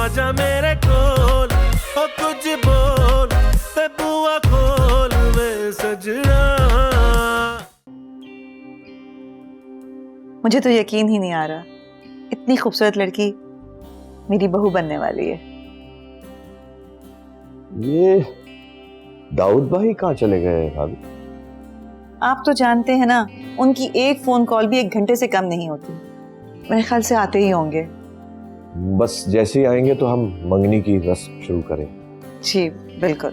आजा मेरे कोल ओ कुछ बोल ते बुआ खोल वे सजना। मुझे तो यकीन ही नहीं आ रहा, इतनी खूबसूरत लड़की मेरी बहू बनने वाली है। ये दाऊद भाई कहाँ चले गए भाभी? आप तो जानते हैं ना, उनकी एक फोन कॉल भी 1 घंटे से कम नहीं होती। मेरे ख्याल से आते ही होंगे। बस जैसे ही आएंगे तो हम मंगनी की रस्म शुरू करें। जी बिल्कुल।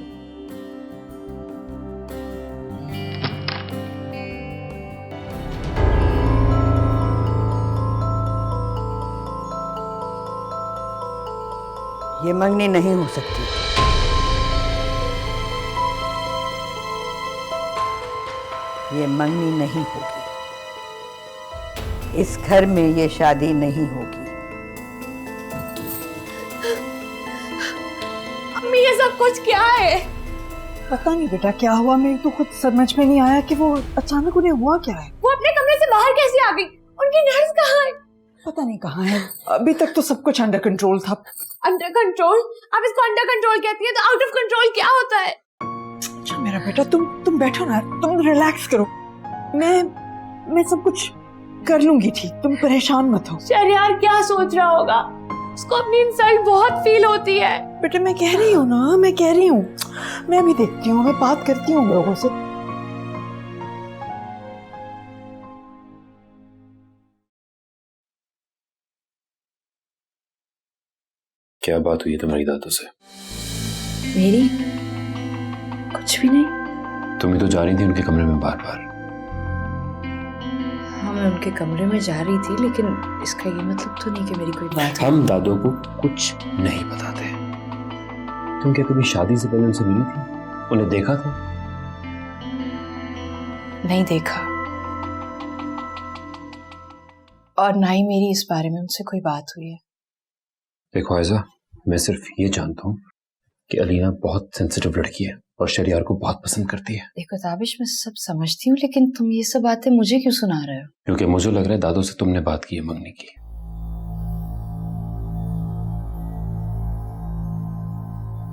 ये मंगनी नहीं हो सकती। ये मंगनी नहीं होगी। इस घर में ये शादी नहीं होगी। अम्मी ये सब कुछ क्या है? पता नहीं बेटा क्या हुआ, मेरे तो खुद समझ में नहीं आया कि वो अचानक उन्हें हुआ क्या है। वो अपने कमरे से बाहर कैसे आ गई? उनकी नर्स कहाँ है? पता नहीं कहाँ है। अभी तक तो सब कुछ अंडर कंट्रोल था। Under control? आप इसको अंडर कंट्रोल कहती है तो आउट ऑफ कंट्रोल क्या होता है? अच्छा मेरा बेटा, तुम बैठो ना, तुम रिलैक्स करो। मैं सब कुछ कर लूंगी ठीक, तुम परेशान मत हो। शहरयार क्या सोच रहा होगा? उसको अपनी इंसल्ट बहुत फील होती है। बेटा मैं कह रही हूँ ना, मैं कह रही हूँ, मैं अभी देखती हूँ, मैं बात करती हूँ लोगों से। क्या बात हुई है तुम्हारी दादू से? मेरी कुछ भी नहीं। तुम ही तो जा रही थी उनके कमरे में बार बार। हाँ मैं उनके कमरे में जा रही थी, लेकिन इसका ये मतलब तो नहीं कि मेरी कोई बात है। हम दादू को कुछ नहीं बताते। तुम क्या कभी शादी से पहले उनसे मिली थी? उन्हें देखा था? नहीं देखा, और ना ही मेरी इस बारे में उनसे कोई बात हुई है। देखो आयजा, मैं सिर्फ ये जानता हूँ कि अलीना बहुत सेंसिटिव लड़की है और शहरयार को बहुत पसंद करती है। देखो ताबिश, मैं सब समझती हूँ, लेकिन तुम ये सब बातें मुझे क्यों सुना रहे हो? क्योंकि मुझे लग रहा है दादू से तुमने बात की है मंगनी की।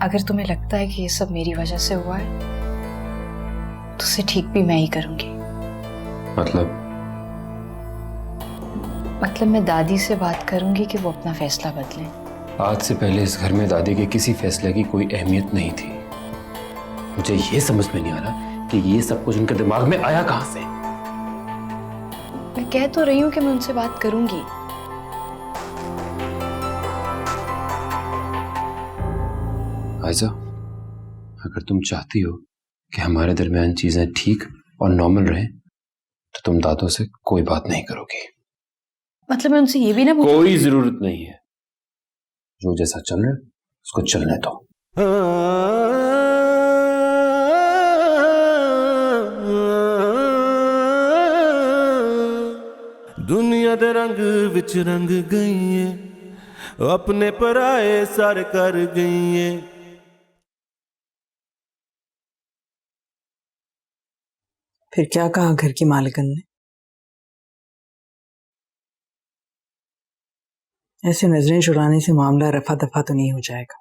अगर तुम्हें लगता है कि ये सब मेरी वजह से हुआ है तो उसे ठीक भी मैं ही करूंगी। मतलब मैं दादी से बात करूंगी कि वो अपना फैसला बदलें। आज से पहले इस घर में दादी के किसी फैसले की कोई अहमियत नहीं थी। मुझे ये समझ में नहीं आ रहा कि ये सब कुछ उनके दिमाग में आया कहां से। मैं कह तो रही हूं कि मैं उनसे बात करूंगी। आयजा, अगर तुम चाहती हो कि हमारे दरमियान चीजें ठीक और नॉर्मल रहें तो तुम दादू से कोई बात नहीं करोगी। मतलब मैं उनसे ये भी ना कोई जरूरत नहीं है। जो जैसा चल रहा है उसको चलने दो। दुनिया दे रंग विच रंग गई है, अपने पराए सर कर गई है। फिर क्या कहा घर की मालिकन ने? ऐसे नजरें चुराने से मामला रफा दफा तो नहीं हो जाएगा।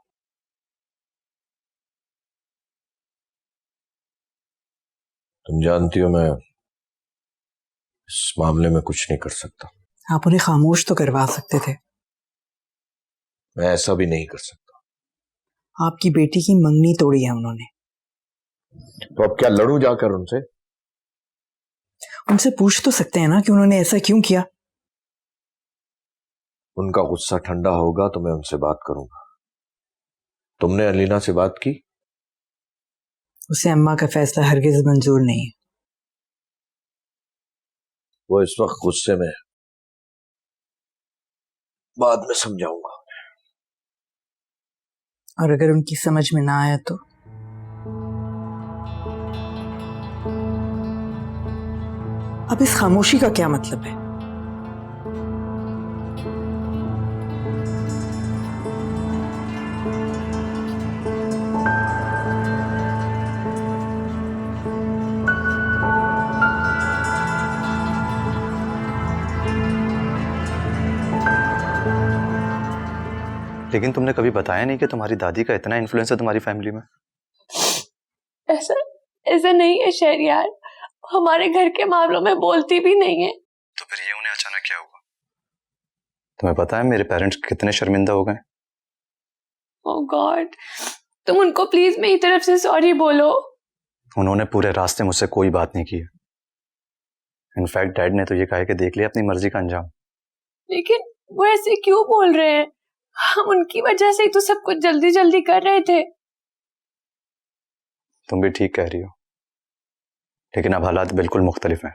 तुम जानती हो मैं इस मामले में कुछ नहीं कर सकता। आप उन्हें खामोश तो करवा सकते थे। मैं ऐसा भी नहीं कर सकता। आपकी बेटी की मंगनी तोड़ी है उन्होंने। तो अब क्या लड़ूं जाकर उनसे? उनसे पूछ तो सकते हैं ना कि उन्होंने ऐसा क्यों किया। उनका गुस्सा ठंडा होगा तो मैं उनसे बात करूंगा। तुमने अलीना से बात की? उसे अम्मा का फैसला हरगिज मंजूर नहीं है। वो इस वक्त गुस्से में है, बाद में समझाऊंगा। और अगर उनकी समझ में ना आया तो? अब इस खामोशी का क्या मतलब है? लेकिन तुमने कभी बताया नहीं कि तुम्हारी दादी का इतना इन्फ्लुएंस है तुम्हारी फैमिली में। ऐसा ऐसा नहीं है शहरयार, हमारे घर के मामलों में बोलती भी नहीं है। तो फिर ये उन्हें अचानक क्या हुआ? तुम्हें पता है मेरे पेरेंट्स कितने शर्मिंदा हो गए? ओह गॉड, तुम उनको प्लीज मेरी तरफ से सॉरी बोलो। उन्होंने पूरे रास्ते मुझसे कोई बात नहीं की। इनफैक्ट डैड ने तो ये कहा कि देख लिया अपनी मर्जी का अंजाम। लेकिन वो ऐसे क्यों बोल रहे हैं? हम उनकी वजह से ही तो सब कुछ जल्दी जल्दी कर रहे थे। तुम भी ठीक कह रही हो, लेकिन अब हालात बिल्कुल मुख्तलिफ हैं।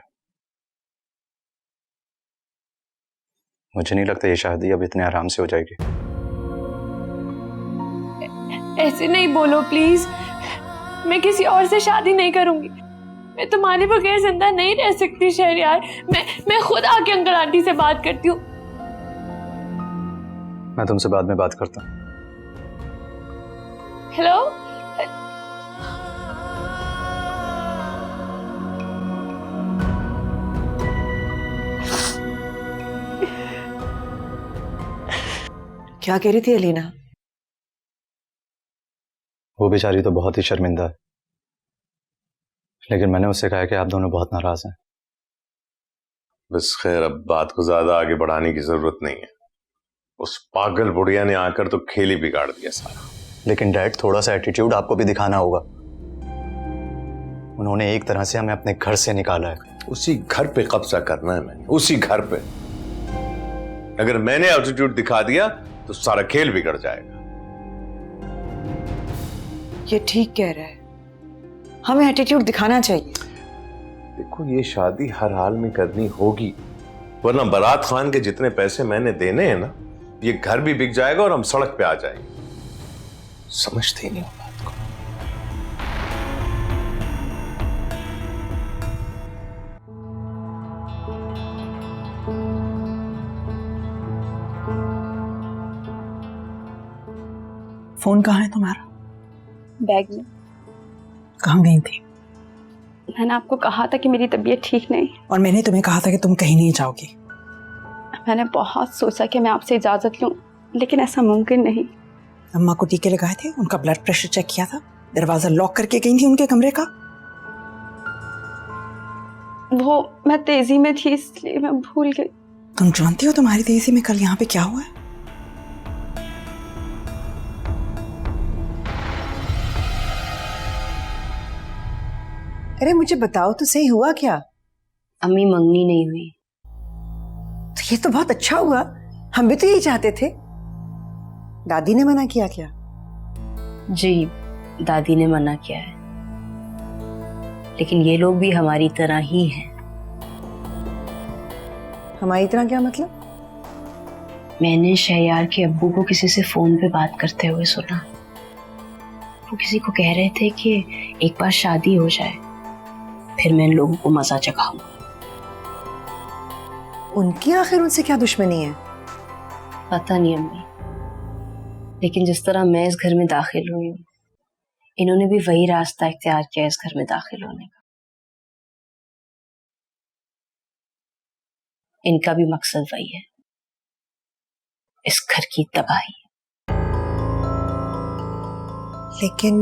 मुझे नहीं लगता ये शादी अब इतने आराम से हो जाएगी। ऐसे नहीं बोलो प्लीज, मैं किसी और से शादी नहीं करूंगी। मैं तुम्हारे बगैर जिंदा नहीं रह सकती शहरयार। मैं खुद आके अंकल आंटी से बात करती हूँ। मैं तुमसे बाद में बात करता हूँ। हेलो, क्या कह रही थी अलीना? वो बेचारी तो बहुत ही शर्मिंदा है, लेकिन मैंने उससे कहा कि आप दोनों बहुत नाराज हैं। बस खैर, अब बात को ज्यादा आगे बढ़ाने की जरूरत नहीं है। उस पागल बुढ़िया ने आकर तो खेल ही बिगाड़ दिया सारा। लेकिन डैड, थोड़ा सा एटीट्यूड आपको भी दिखाना होगा। उन्होंने एक तरह से हमें अपने घर से निकाला है। उसी घर पे कब्जा करना है मैंने, उसी घर पे। अगर मैंने एटीट्यूड दिखा दिया तो सारा खेल बिगड़ जाएगा। ये ठीक कह रहा है, हमें एटीट्यूड दिखाना चाहिए। देखो, ये शादी हर हाल में करनी होगी, वरना बारात खान के जितने पैसे मैंने देने हैं ना, ये घर भी बिक जाएगा और हम सड़क पे आ जाएंगे। समझते ही नहीं हो बात को। फोन कहाँ है तुम्हारा? बैग में। कहाँ गई थी? मैंने आपको कहा था कि मेरी तबीयत ठीक नहीं। और मैंने तुम्हें कहा था कि तुम कहीं नहीं जाओगी। मैंने बहुत सोचा कि मैं आपसे इजाजत लूं, लेकिन ऐसा मुमकिन नहीं। अम्मा को टीके लगाए थे, उनका ब्लड प्रेशर चेक किया था, दरवाजा लॉक करके गई थी उनके कमरे का। वो मैं तेजी में थी इसलिए मैं भूल गई। तुम जानती हो तुम्हारी तेजी में कल यहाँ पे क्या हुआ है? अरे मुझे बताओ तो सही, हुआ क्या? अम्मी, मंगनी नहीं हुई। तो ये तो बहुत अच्छा हुआ, हम भी तो यही चाहते थे। दादी ने मना किया क्या? जी, दादी ने मना किया है, लेकिन ये लोग भी हमारी तरह ही हैं। हमारी तरह क्या मतलब? मैंने शहरयार के अब्बू को किसी से फोन पे बात करते हुए सुना। वो किसी को कह रहे थे कि एक बार शादी हो जाए, फिर मैं इन लोगों को मजा चखाऊंगा। उनकी आखिर उनसे क्या दुश्मनी है? पता नहीं अम्मी, लेकिन जिस तरह मैं इस घर में दाखिल हुई हूँ, इन्होंने भी वही रास्ता इख्तियार किया इस घर में दाखिल होने का। इनका भी मकसद वही है, इस घर की तबाही। लेकिन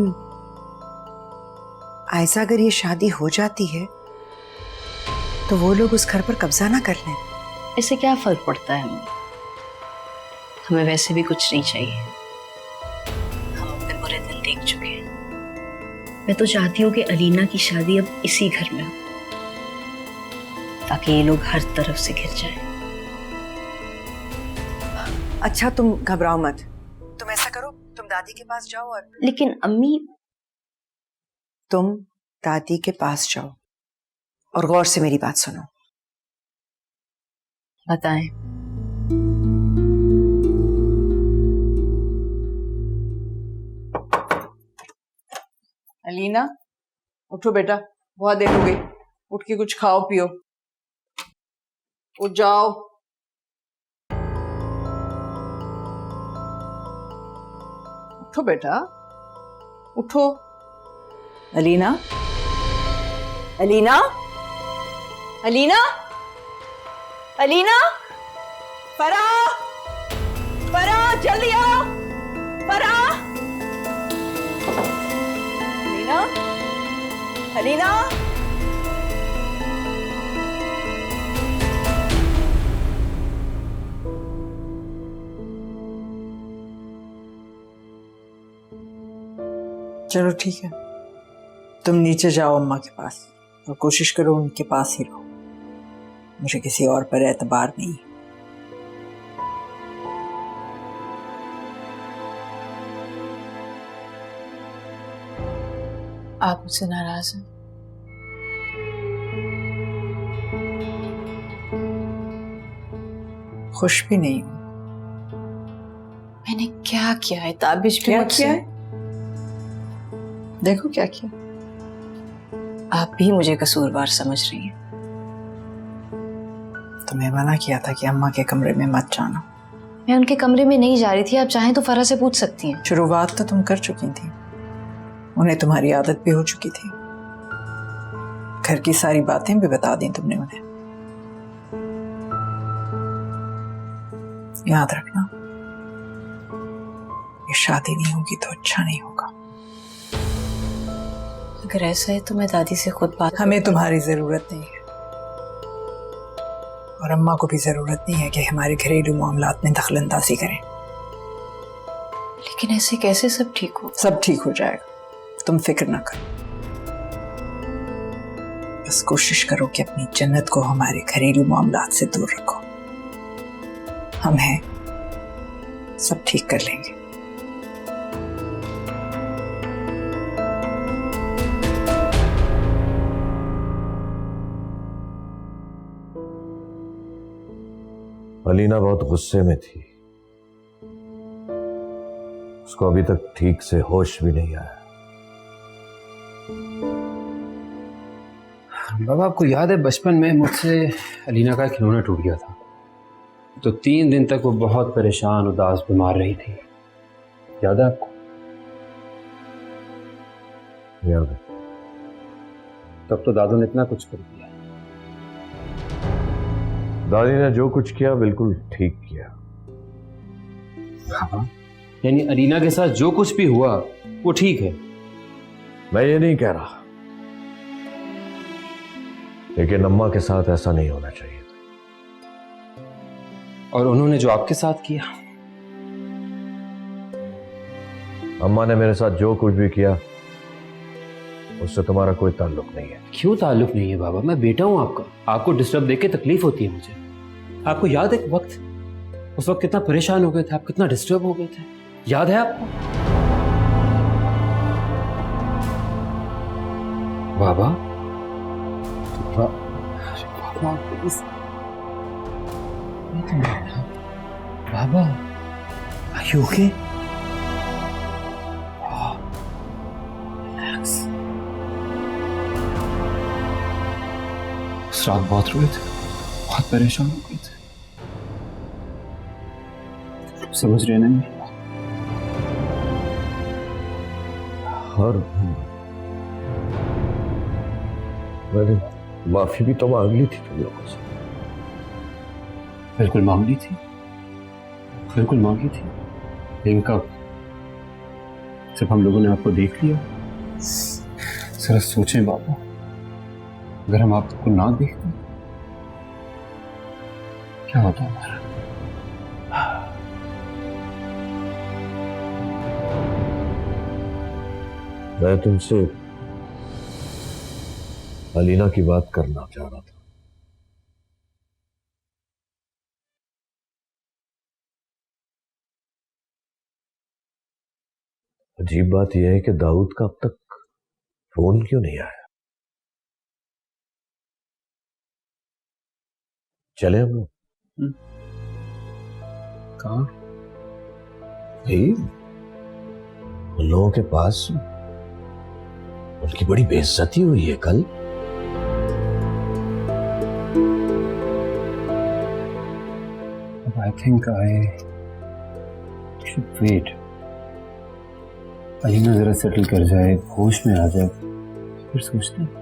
आयशा, अगर ये शादी हो जाती है तो वो लोग उस घर पर कब्जा ना कर लें। इससे क्या फर्क पड़ता है अम्मी? हमें वैसे भी कुछ नहीं चाहिए, हम अपने बुरे दिन देख चुके हैं। मैं तो चाहती हूँ कि अलीना की शादी अब इसी घर में हो, ताकि ये लोग हर तरफ से घिर जाएं। अच्छा, तुम घबराओ मत। तुम ऐसा करो, तुम दादी के पास जाओ और लेकिन अम्मी, तुम दादी के पास जाओ और गौर से मेरी बात सुनो। बताएं। अलीना, उठो बेटा, बहुत देर हो गई। उठ के कुछ खाओ पियो। उठ जाओ। उठो बेटा, उठो। अलीना, अलीना, अलीना, अलीना, फराह, फराह, जल्दी आओ। अलीना, चलो ठीक है, तुम नीचे जाओ अम्मा के पास और कोशिश करो उनके पास ही रहो। मुझे किसी और पर एतबार नहीं है। आप मुझसे नाराज हैं? खुश भी नहीं हूं। मैंने क्या किया है? ताबिश भी क्या मुझसे- किया है? देखो क्या किया। आप भी मुझे कसूरवार समझ रही हैं। तुम्हें मना किया था कि अम्मा के कमरे में मत जाना। मैं उनके कमरे में नहीं जा रही थी। आप चाहें तो फरा से पूछ सकती हैं। शुरुआत तो तुम कर चुकी थी, उन्हें तुम्हारी आदत भी हो चुकी थी। घर की सारी बातें भी बता दी तुमने उन्हें। याद रखना, ये शादी नहीं होगी तो अच्छा नहीं होगा। अगर ऐसा है तो मैं दादी से खुद बात। हमें तुम्हारी जरूरत नहीं है और अम्मा को भी जरूरत नहीं है कि हमारे घरेलू मामलात में दखलंदाजी करें। लेकिन ऐसे कैसे सब ठीक हो? सब ठीक हो जाएगा, तुम फिक्र ना करो। बस कोशिश करो कि अपनी जन्नत को हमारे घरेलू मामलात से दूर रखो। हम हैं, सब ठीक कर लेंगे। अलीना बहुत गुस्से में थी। उसको अभी तक ठीक से होश भी नहीं आया। बाबा, आपको याद है बचपन में मुझसे अलीना का खिलौना टूट गया था, तो 3 दिन तक वो बहुत परेशान, उदास, बीमार रही थी। याद है आपको? याद है। तब तो दादू ने इतना कुछ कर दिया। दादी ने जो कुछ किया बिल्कुल ठीक किया। हाँ, यानी अलीना के साथ जो कुछ भी हुआ वो ठीक है। मैं ये नहीं कह रहा, लेकिन अम्मा के साथ ऐसा नहीं होना चाहिए। और उन्होंने जो आपके साथ किया? अम्मा ने मेरे साथ जो कुछ भी किया उससे तुम्हारा कोई ताल्लुक नहीं है। क्यों ताल्लुक नहीं है बाबा? मैं बेटा हूं आपका। आपको डिस्टर्ब देके तकलीफ होती है मुझे। आपको याद है उस वक्त कितना परेशान हो गए थे आप, कितना डिस्टर्ब हो गए थे? याद है आपको? बाबा, बाबा प्लीज। बाबा, आर यू ओके? उस रात बहुत रोए थे, बहुत परेशान हो गए थे। समझ रहे नहीं? और मैंने माफी भी तो मांग ली थी तुम लोगों से। बिल्कुल मांगी थी, बिल्कुल मांगी थी। लेकिन कब? जब हम लोगों ने आपको देख लिया। जरा सोचें बाबा, अगर हम आपको ना देखते क्या होता हमारा? मैं तुमसे अलीना की बात करना चाह रहा था। अजीब बात यह है कि दाऊद का अब तक फोन क्यों नहीं आया? चले हम लोग? कहाँ? यही उन लोगों के पास। उनकी बड़ी बेइज्जती हुई है कल। I think I should wait. Alina जरा सेटल कर जाए, होश में आ जाए, फिर सोचते हैं।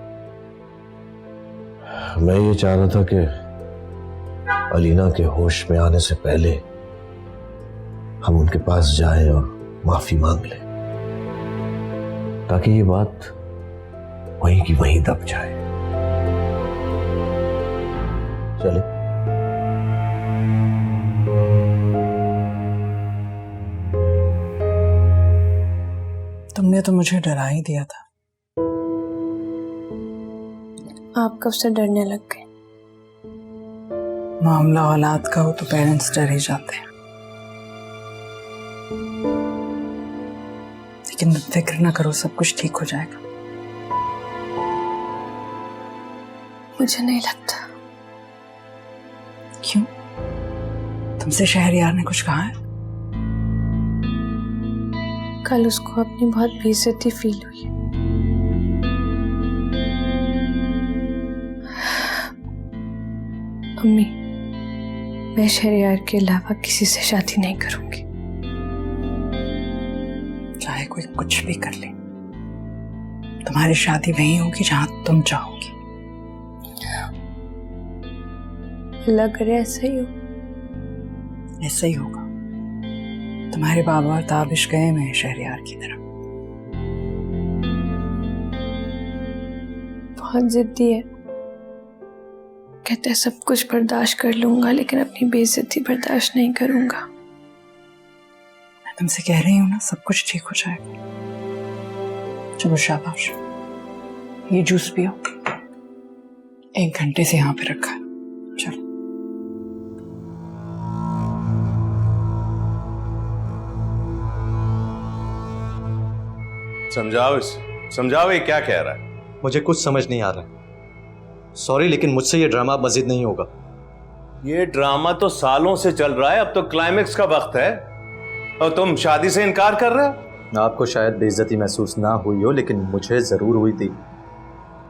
मैं ये चाह रहा था कि अलीना के होश में आने से पहले हम उनके पास जाएं और माफी मांग लें, ताकि ये बात वहीं की वहीं दब जाए। चले। तुमने तो मुझे डरा ही दिया था। आप कब से डरने लग गए? मामला औलाद का हो तो पेरेंट्स डर ही जाते हैं। लेकिन फिक्र ना करो, सब कुछ ठीक हो जाएगा। मुझे नहीं लगता। क्यों? तुमसे शहरयार ने कुछ कहा है? कल उसको अपनी बहुत बेइज्जती फील हुई। अम्मी, मैं शहरयार के अलावा किसी से शादी नहीं करूंगी। चाहे कोई कुछ भी कर ले, तुम्हारी शादी वहीं होगी जहां तुम चाहोगी। अल्लाह करे ऐसा ही हो। ऐसा ही होगा। तुम्हारे बाबा और ताबिश गए में शहरयार की तरफ। बहुत जिद्दी है, कहता है सब कुछ बर्दाश्त कर लूंगा लेकिन अपनी बेइज्जती बर्दाश्त नहीं करूंगा। मैं तुमसे कह रही हूँ ना, सब कुछ ठीक हो जाएगा। चलो शाबाश, ये जूस पियो। 1 घंटे से यहाँ पे रखा है। चलो। समझाओ इसे, समझाओ ये क्या कह रहा है। मुझे कुछ समझ नहीं आ रहा है। सॉरी, लेकिन मुझसे ये ड्रामा अब मजीद नहीं होगा। ये ड्रामा तो सालों से चल रहा है, अब तो क्लाइमेक्स का वक्त है और तुम शादी से इनकार कर रहे हो। आपको शायद बेइज्जती महसूस ना हुई हो, लेकिन मुझे जरूर हुई थी।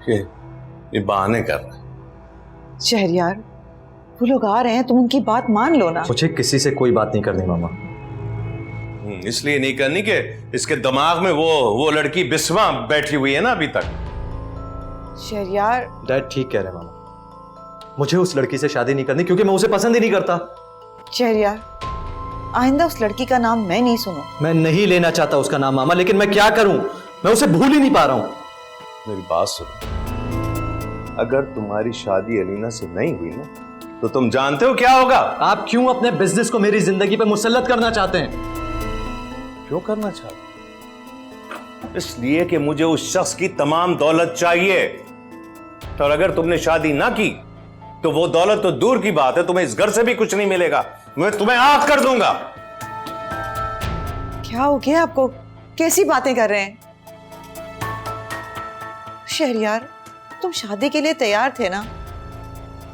ये बहाने कर रहा है। शहरयार, वो लोग आ रहे हैं, तुम उनकी बात मान लो ना। मुझे किसी से कोई बात नहीं करनी मामा। इसलिए नहीं करनी कि इसके दिमाग में वो लड़की बिस्वा बैठी हुई है ना अभी तक। शहरयार, डैड ठीक कह रहे हैं मामा, मुझे उस लड़की से शादी नहीं करनी क्योंकि मैं उसे पसंद ही नहीं करता। शहरयार, आइंदा उस लड़की का नाम मैं नहीं सुनूं। मैं नहीं लेना चाहता उसका नाम मामा, लेकिन मैं क्या करूं, मैं उसे भूल ही नहीं पा रहा हूं। मेरी बात सुनो, अगर तुम्हारी शादी अलीना से नहीं हुई ना तो तुम जानते हो क्या होगा। आप क्यों अपने बिजनेस को मेरी जिंदगी पे मुसल्लत करना चाहते हैं? क्यों करना चाहते? इसलिए कि मुझे उस शख्स की तमाम दौलत चाहिए, और अगर तुमने शादी ना की तो वो दौलत तो दूर की बात है, तुम्हें इस घर से भी कुछ नहीं मिलेगा। मैं तुम्हें आग कर दूंगा। क्या हो गया आपको? कैसी बातें कर रहे हैं? शहरयार, तुम शादी के लिए तैयार थे ना,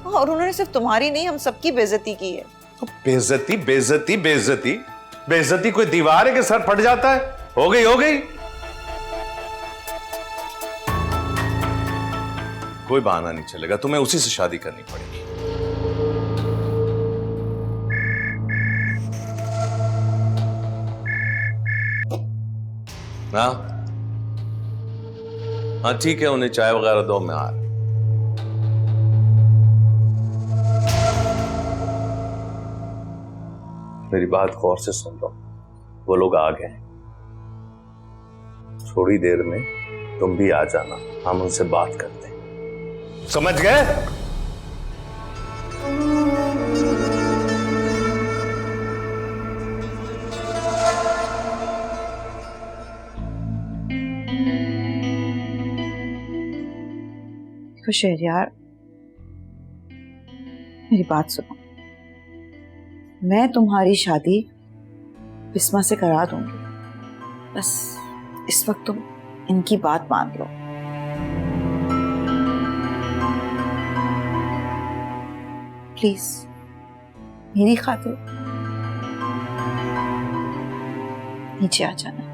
और उन्होंने सिर्फ तुम्हारी नहीं हम सबकी बेइज्जती की है। बेइज्जती बेइज्जती बेइज्जती बेइज्जती कोई दीवार है कि सर फट जाता है? हो गई हो गई। कोई बहाना नहीं चलेगा, तुम्हें उसी से शादी करनी पड़ेगी। हाँ हाँ ठीक है, उन्हें चाय वगैरह दो, मैं आ रहा। मेरी बात गौर से सुन लो, वो लोग आ गए, थोड़ी देर में तुम भी आ जाना, हम उनसे बात करते हैं। समझ गए? देखो शहरयार, मेरी बात सुनो, मैं तुम्हारी शादी बिस्मा से करा दूंगी, बस इस वक्त तुम इनकी बात मान लो। प्लीज मेरी खातिर नीचे आ जाना।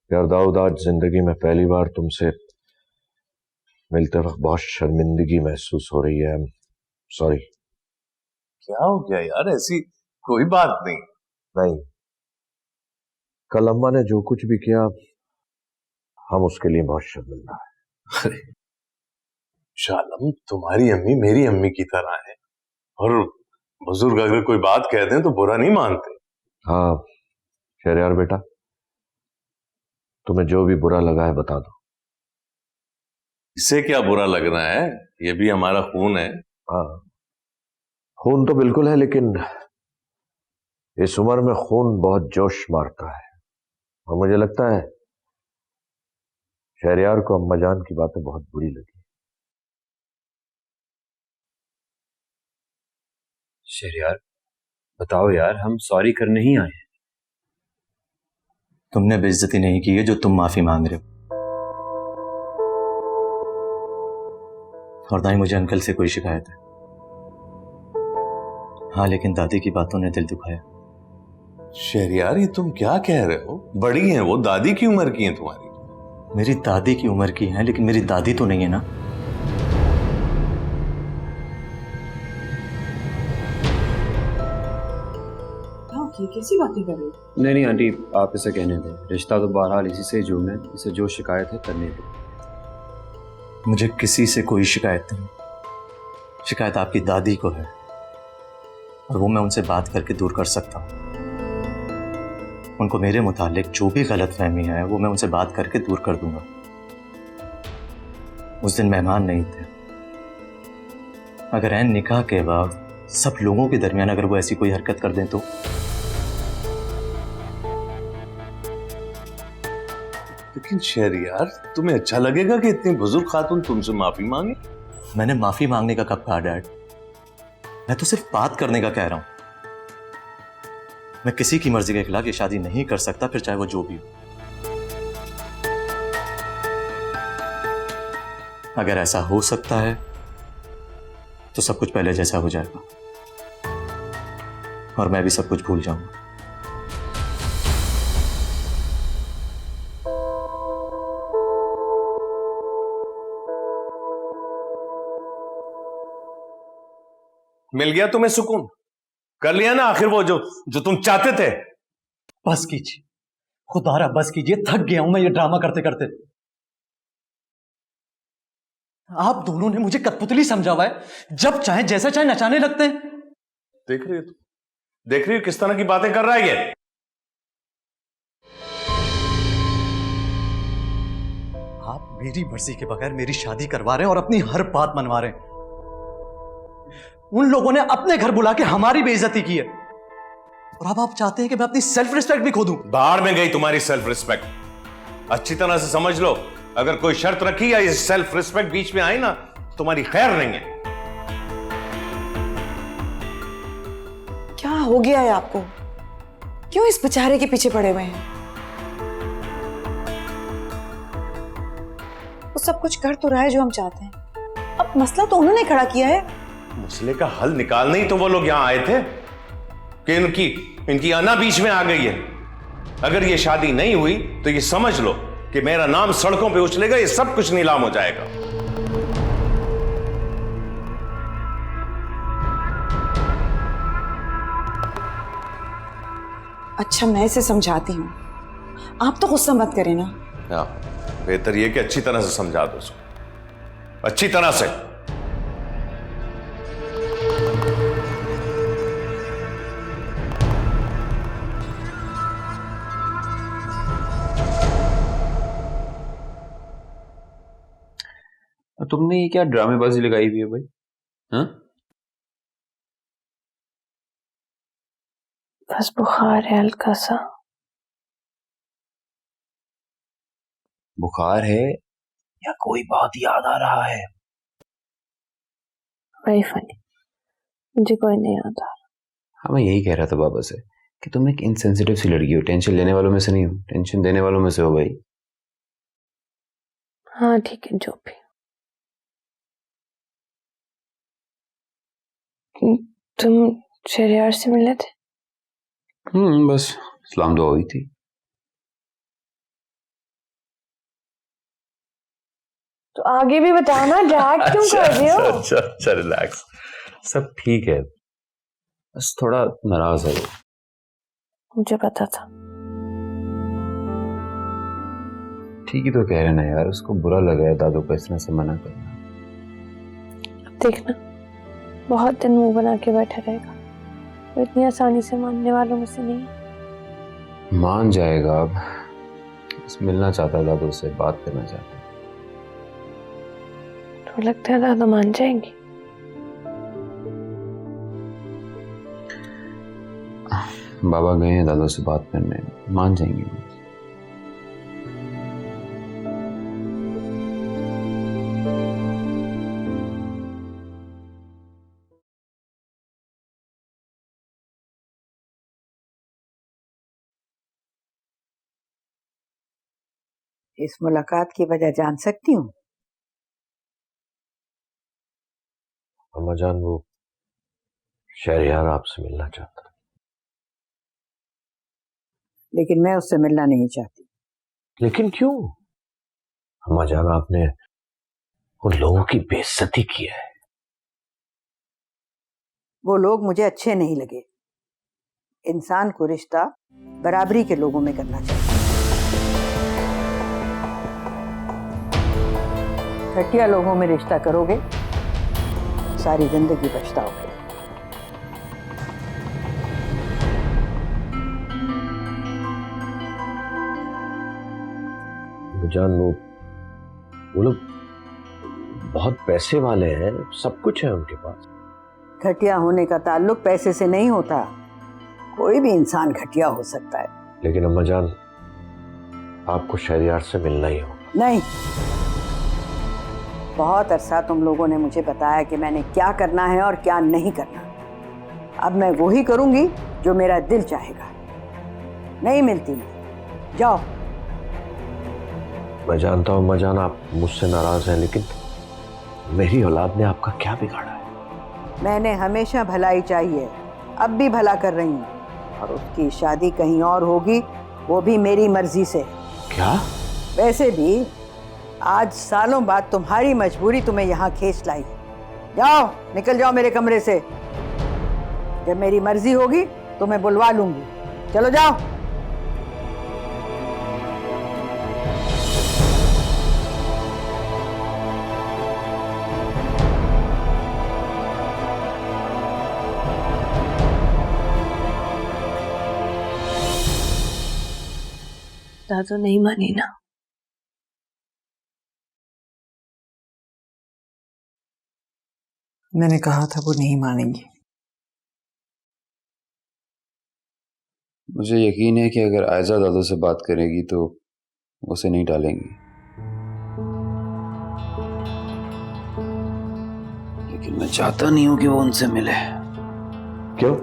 यार दाऊद, आज जिंदगी में पहली बार तुमसे मिलते वक्त बहुत शर्मिंदगी महसूस हो रही है। सॉरी। क्या हो गया यार? ऐसी कोई बात नहीं। नहीं, कल अम्मा ने जो कुछ भी किया, हम उसके लिए बहुत शर्मिंदा है। अरे शालम, तुम्हारी अम्मी मेरी अम्मी की तरह है, और बुजुर्ग अगर कोई बात कह दें तो बुरा नहीं मानते। हाँ शहरयार बेटा, तुम्हें जो भी बुरा लगा है बता दो। इससे क्या बुरा लगना है, ये भी हमारा खून है। हाँ खून तो बिल्कुल है, लेकिन इस उम्र में खून बहुत जोश मारता है, और मुझे लगता है शहरयार को अम्मा जान की बातें बहुत बुरी लगी। शहरयार बताओ यार, हम सॉरी करने ही आए हैं। तुमने बेइज्जती नहीं की है जो तुम माफी मांग रहे हो, और ना ही मुझे अंकल से कोई शिकायत है। हाँ लेकिन दादी की बातों ने दिल दुखाया। शहरयार, ये तुम क्या कह रहे हो? बड़ी हैं वो, दादी की उम्र की हैं तुम्हारी। मेरी दादी की उम्र की है, लेकिन मेरी दादी तो नहीं है ना। कैसी बातें कर रही हो? नहीं आंटी, आप इसे कहने दें, रिश्ता तो बहरहाल इसी से जुड़ना है, इसे जो शिकायत है करने दें। मुझे किसी से कोई शिकायत नहीं, शिकायत आपकी दादी को है, और वो मैं उनसे बात करके दूर कर सकता हूँ। उनको मेरे मुतालिक जो भी गलतफहमी है वो मैं उनसे बात करके दूर कर दूंगा। उस दिन मेहमान नहीं थे, अगर ऐन निकाह के बाद सब लोगों के दरमियान अगर वो ऐसी कोई हरकत कर दें तो लेकिन शहरयार, तुम्हें अच्छा लगेगा कि इतनी बुजुर्ग खातून तुमसे माफी मांगे? मैंने माफी मांगने का कब कहा डैड? मैं तो सिर्फ बात करने का कह रहा हूं। मैं किसी की मर्जी के खिलाफ ये शादी नहीं कर सकता, फिर चाहे वो जो भी हो। अगर ऐसा हो सकता है तो सब कुछ पहले जैसा हो जाएगा, और मैं भी सब कुछ भूल जाऊंगा। मिल गया तुम्हें सुकून? कर लिया ना आखिर वो जो तुम चाहते थे? बस कीजिए खुदारा, बस कीजिए, थक गया हूं मैं ये ड्रामा करते करते। आप दोनों ने मुझे कठपुतली समझा हुआ है, जब चाहे जैसा चाहे नचाने लगते हैं। देख रही हो तुम, देख रही हो किस तरह की बातें कर रहा है ये? आप मेरी मर्जी के बगैर मेरी शादी करवा रहे हैं और अपनी हर बात मनवा रहे हैं। उन लोगों ने अपने घर बुला के हमारी बेइज्जती की है, और अब आप चाहते हैं कि मैं अपनी सेल्फ रिस्पेक्ट भी खो दूं। बाहर में गई तुम्हारी सेल्फ रिस्पेक्ट। अच्छी तरह से समझ लो, अगर कोई शर्त रखी या ये सेल्फ रिस्पेक्ट बीच में आई ना, तुम्हारी खैर नहीं है। क्या हो गया है आपको? क्यों इस बेचारे के पीछे पड़े हुए हैं? वो सब कुछ कर तो रहा है जो हम चाहते हैं। अब मसला तो उन्होंने खड़ा किया है। मसले का हल निकालने ही तो वो लोग यहां आए थे कि इनकी अना बीच में आ गई है। अगर ये शादी नहीं हुई तो ये समझ लो कि मेरा नाम सड़कों पे उछलेगा, ये सब कुछ नीलाम हो जाएगा। अच्छा मैं इसे समझाती हूँ, आप तो गुस्सा मत करें ना। हाँ, बेहतर ये कि अच्छी तरह से समझा दो उसको, अच्छी तरह से। तुमने ये क्या ड्रामेबाजी लगाई हुई है भाई? हाँ बस बुखार है हल्का सा। बुखार है या कोई बात याद आ रहा है? वेरी फनी, मुझे कोई नहीं आता। हाँ, मैं यही कह रहा था बाबा से कि तुम एक इनसेंसिटिव सी लड़की हो, टेंशन लेने वालों में से नहीं हो, टेंशन देने वालों में से हो भाई। हाँ ठीक है, जो भी। तुम शहरयार से मिले थे? बस सलाम दुआ हुई थी। तो आगे भी बताओ ना, ड्रैग क्यों कर रहे हो? अच्छा रिलैक्स, सब ठीक है, बस थोड़ा नाराज है वो। मुझे पता था। ठीक ही तो कह रहे ना यार, उसको बुरा लगा है दादू को इस तरह से मना करना। देखना बहुत दिन मुंह बना के बैठा रहेगा, वो इतनी आसानी से मानने वालों में से नहीं है। मान जाएगा अब, बस मिलना चाहता है दादू से, बात करना चाहता है। तो लगता है दादा मान जाएंगे। बाबा गए हैं दादू से बात करने, मान जाएंगे वो। इस मुलाकात की वजह जान सकती हूँ? अम्मा जान, वो शहरयार आपसे मिलना चाहता है। लेकिन मैं उससे मिलना नहीं चाहती। लेकिन क्यों? अम्मा जान, आपने उन लोगों की बेइज्जती की है। वो लोग मुझे अच्छे नहीं लगे। इंसान को रिश्ता बराबरी के लोगों में करना चाहिए। घटिया लोगों में रिश्ता करोगे सारी जिंदगी पछताओगे। जान, वो लोग बहुत पैसे वाले हैं, सब कुछ है उनके पास। घटिया होने का ताल्लुक पैसे से नहीं होता। कोई भी इंसान घटिया हो सकता है। लेकिन अम्मा जान, आपको शहरयार से मिलना ही होगा। नहीं, बहुत अरसा तुम लोगों ने मुझे बताया कि मैंने क्या करना है और क्या नहीं करना। अब मैं वही करूंगी जो मेरा दिल चाहेगा। नहीं मिलती, जाओ। मैं जानता हूं अम्मा जान, आप मुझसे नाराज हैं, लेकिन मेरी औलाद ने आपका क्या बिगाड़ा है? मैंने हमेशा भलाई चाहिए, अब भी भला कर रही हूँ। और उसकी शादी कहीं और होगी, वो भी मेरी मर्जी से। क्या? वैसे भी आज सालों बाद तुम्हारी मजबूरी तुम्हें यहाँ खींच लाई। जाओ, निकल जाओ मेरे कमरे से। जब मेरी मर्जी होगी तो मैं बुलवा लूंगी। चलो जाओ। दादू नहीं मानी ना? मैंने कहा था वो नहीं मानेंगी। मुझे यकीन है कि अगर आयजा दादू से बात करेगी तो उसे नहीं टालेंगी। लेकिन मैं चाहता नहीं हूं कि वो उनसे मिले। क्यों?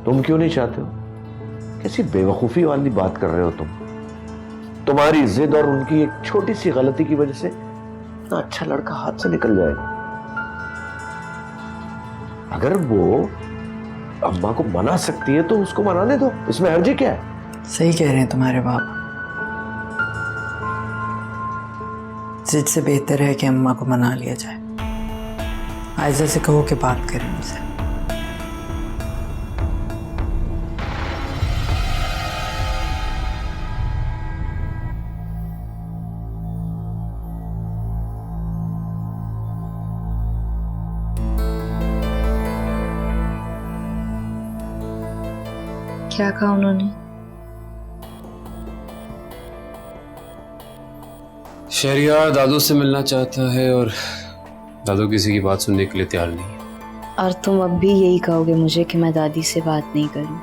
तुम क्यों नहीं चाहते हो? कैसी बेवकूफी वाली बात कर रहे हो तुम? तुम्हारी जिद और उनकी एक छोटी सी गलती की वजह से इतना अच्छा लड़का हाथ से निकल जाएगा। अगर वो अम्मा को मना सकती है तो उसको मनाने दो, इसमें हर्जी क्या है? सही कह रहे हैं तुम्हारे बाप। जिद से बेहतर है कि अम्मा को मना लिया जाए। आयजा से कहो कि बात करें उनसे। क्या कहा उन्होंने? शहरयार दादू से मिलना चाहता है और दादू किसी की बात सुनने के लिए तैयार नहीं है। और तुम अब भी यही कहोगे मुझे कि मैं दादी से बात नहीं करूं?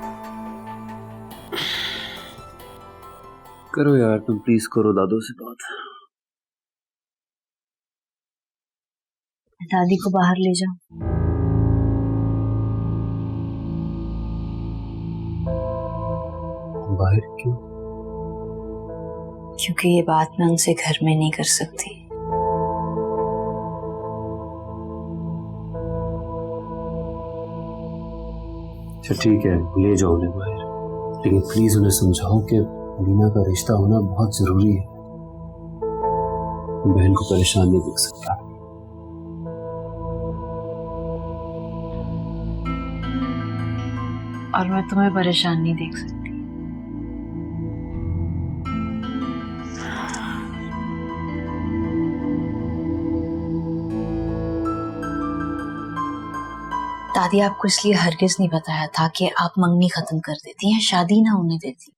करो यार, तुम प्लीज करो दादू से बात। दादी को बाहर ले जाओ। बाहर क्यों? क्योंकि ये बात मैं उनसे घर में नहीं कर सकती। अच्छा ठीक है, ले जाओ उन्हें बाहर, लेकिन प्लीज उन्हें समझाओ कि मीना का रिश्ता होना बहुत जरूरी है। बहन को परेशान नहीं देख सकता। और मैं तुम्हें परेशान नहीं देख सकती। दादी आपको इसलिए हरगिज नहीं बताया था कि आप मंगनी खत्म कर देती हैं, शादी ना होने देती।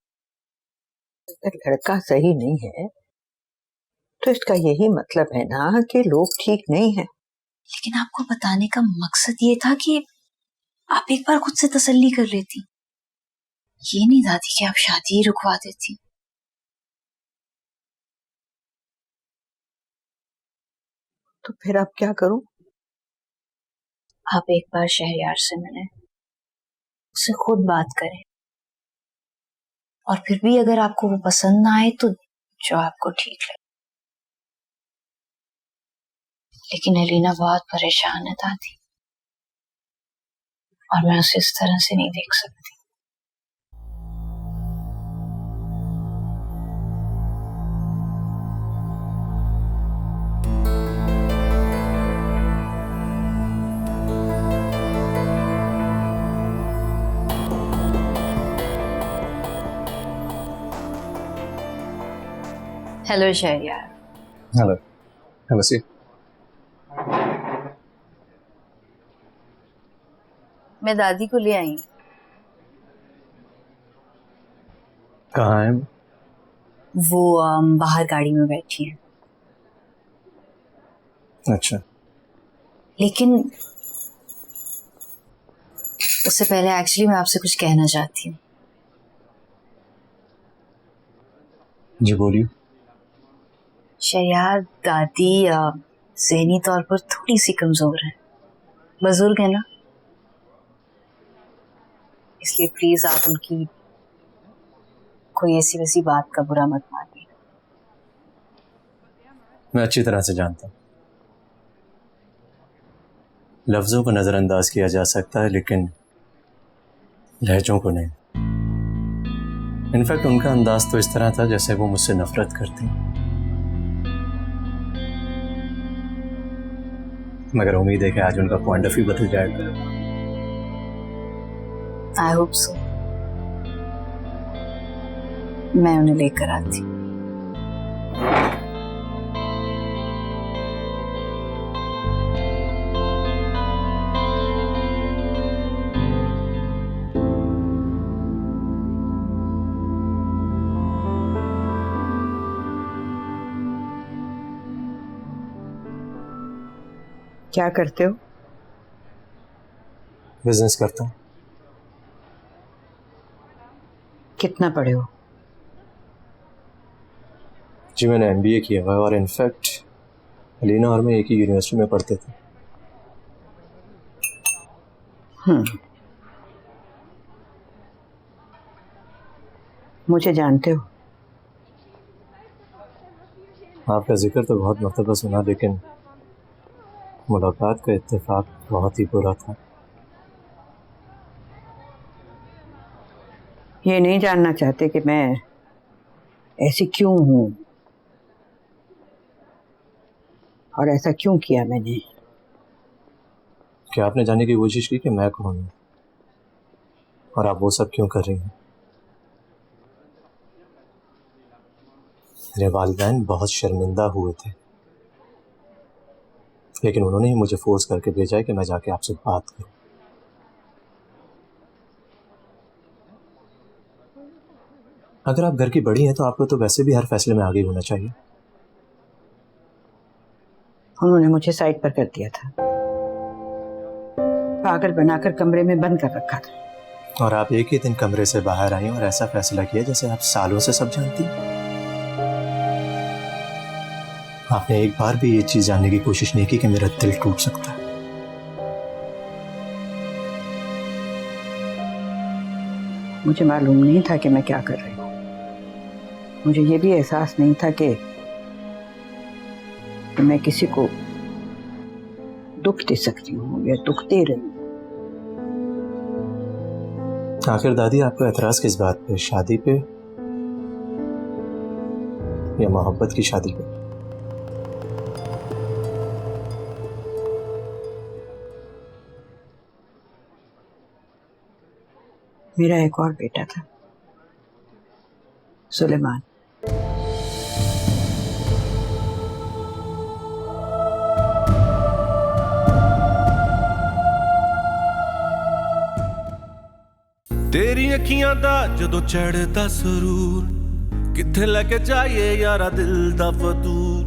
अगर लड़का सही नहीं है तो इसका यही मतलब है ना कि लोग ठीक नहीं है। लेकिन आपको बताने का मकसद ये था कि आप एक बार खुद से तसल्ली कर लेती, ये नहीं दादी कि आप शादी ही रुकवा देती। तो फिर आप क्या करूं? आप एक बार शहरयार से मिलें, उससे खुद बात करें, और फिर भी अगर आपको वो पसंद ना आए तो जो आपको ठीक लगे। लेकिन एलिना बहुत परेशान है दादी, और मैं उसे इस तरह से नहीं देख सकती। हेलो शहरयार। हेलो। हेलो सी। मैं दादी को ले आई। कहाँ है? वो बाहर गाड़ी में बैठी है। अच्छा। लेकिन उससे पहले एक्चुअली मैं आपसे कुछ कहना चाहती हूँ। जी बोलिए। शहरयार, दादी ज़हनी तौर पर थोड़ी सी कमजोर है, बुजुर्ग है ना, इसलिए प्लीज आप उनकी कोई ऐसी वैसी बात का बुरा मत मानिए। मैं अच्छी तरह से जानता हूँ, लफ्जों को नजरअंदाज किया जा सकता है लेकिन लहजों को नहीं। इनफैक्ट उनका अंदाज तो इस तरह था जैसे वो मुझसे नफरत करती, मगर उम्मीद है कि आज उनका पॉइंट ऑफ व्यू बदल जाएगा। I hope so. मैं उन्हें लेकर आती। क्या करते हो? बिजनेस करता हूँ। कितना पढ़े हो? जी मैंने MBA किया हुआ है, और इनफैक्ट अलीना और मैं एक ही यूनिवर्सिटी में पढ़ते थे। मुझे जानते हो? आपका जिक्र तो बहुत मर्तबा सुना, लेकिन मुलाकात का इत्तेफाक बहुत ही बुरा था। ये नहीं जानना चाहते कि मैं ऐसी क्यों हूं और ऐसा क्यों किया मैंने? क्या आपने जानने की कोशिश की कि मैं कौन हूं और आप वो सब क्यों कर रही हैं? मेरे वालिदैन बहुत शर्मिंदा हुए थे, लेकिन उन्होंने ही मुझे फोर्स करके भेजा है कि मैं जाके आपसे बात करूं। अगर आप घर की बड़ी हैं तो आपको तो वैसे भी हर फैसले में आगे होना चाहिए। उन्होंने मुझे साइड पर कर दिया था, पागल बनाकर कमरे में बंद कर रखा था। और आप एक ही दिन कमरे से बाहर आई और ऐसा फैसला किया जैसे आप सालों से सब जानती। आपने एक बार भी ये चीज जानने की कोशिश नहीं की कि मेरा दिल टूट सकता है। मुझे मालूम नहीं था कि मैं क्या कर रही हूँ। मुझे ये भी एहसास नहीं था कि मैं किसी को दुख दे सकती हूँ या दुख दे रही हूँ। आखिर दादी आपका एतराज किस बात पे? शादी पे या मोहब्बत की शादी पे? मेरा एक और बेटा था, सुलेमान। तेरी अखियां दा जदों चढ़दा सुरूर, किथे लेके जाइए यारा दिल दा फतूर।